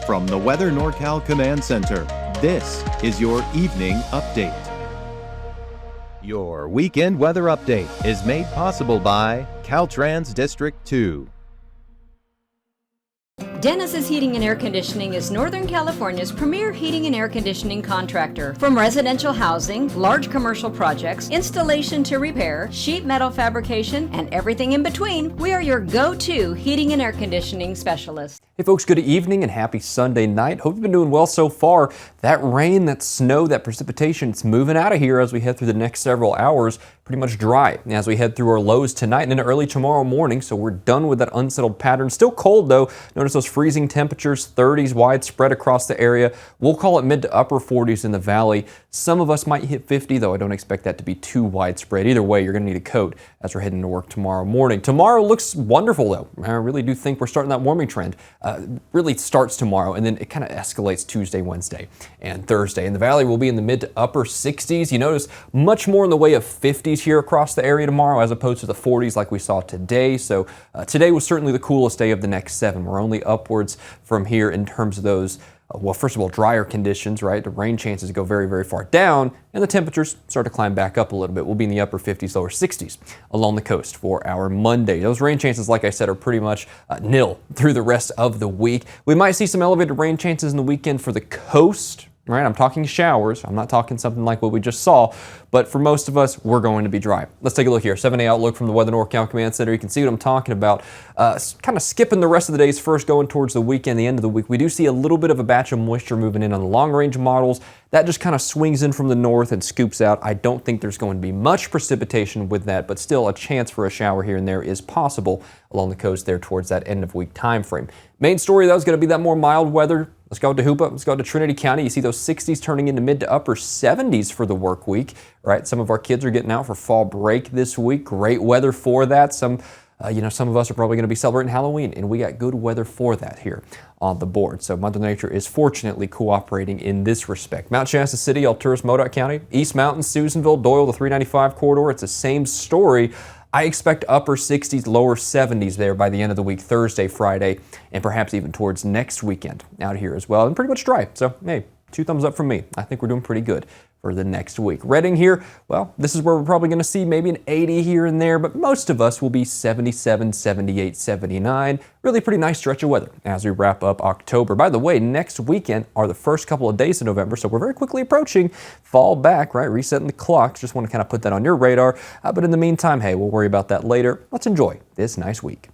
From the Weather NorCal Command Center, this is your Evening Update. Your weekend weather update is made possible by Caltrans District 2. Dennis's Heating and Air Conditioning is Northern California's premier heating and air conditioning contractor. From residential housing, large commercial projects, installation to repair, sheet metal fabrication, and everything in between, we are your go-to heating and air conditioning specialist. Hey folks, good evening and happy Sunday night. Hope you've been doing well so far. That rain, that snow, that precipitation, it's moving out of here as we head through the next several hours. Pretty much dry as we head through our lows tonight and into early tomorrow morning, so we're done with that unsettled pattern. Still cold though. Notice those freezing temperatures, 30s widespread across the area. We'll call it mid to upper 40s in the valley. Some of us might hit 50, though I don't expect that to be too widespread. Either way, you're going to need a coat as we're heading to work tomorrow morning. Tomorrow looks wonderful though. I really do think we're starting that warming trend. Really starts tomorrow and then it kind of escalates Tuesday, Wednesday, and Thursday. And the valley will be in the mid to upper 60s. You notice much more in the way of 50s here across the area tomorrow as opposed to the 40s like we saw today. So today was certainly the coolest day of the next 7. We're only upwards from here in terms of those well, first of all, drier conditions, right? The rain chances go very, very far down, and the temperatures start to climb back up a little bit. We'll be in the upper 50s, lower 60s along the coast for our Monday. Those rain chances, like I said, are pretty much nil through the rest of the week. We might see some elevated rain chances in the weekend for the coast, right? I'm talking showers. I'm not talking something like what we just saw, but for most of us, we're going to be dry. Let's take a look here. 7-day outlook from the Weather NorCal Command Center. You can see what I'm talking about. Kind of skipping the rest of the days first, going towards the weekend, the end of the week. We do see a little bit of a batch of moisture moving in on the long-range models. That just kind of swings in from the north and scoops out. I don't think there's going to be much precipitation with that, but still a chance for a shower here and there is possible along the coast there towards that end of week time frame. Main story, though, is going to be that more mild weather. Let's go to Hoopa. Let's go to Trinity County. You see those 60s turning into mid to upper 70s for the work week, right? Some of our kids are getting out for fall break this week. Great weather for that. Some of us are probably going to be celebrating Halloween, and we got good weather for that here on the board. So Mother Nature is fortunately cooperating in this respect. Mount Shasta City, Alturas, Modoc County, East Mountain, Susanville, Doyle, the 395 corridor. It's the same story. I expect upper 60s, lower 70s there by the end of the week, Thursday, Friday, and perhaps even towards next weekend out here as well. And pretty much dry. So, hey, 2 thumbs up from me. I think we're doing pretty good for the next week. Redding here, well, this is where we're probably going to see maybe an 80 here and there, but most of us will be 77, 78, 79. Really pretty nice stretch of weather as we wrap up October. By the way, next weekend are the first couple of days of November, so we're very quickly approaching fall back, right? Resetting the clocks. Just want to kind of put that on your radar. But in the meantime, hey, we'll worry about that later. Let's enjoy this nice week.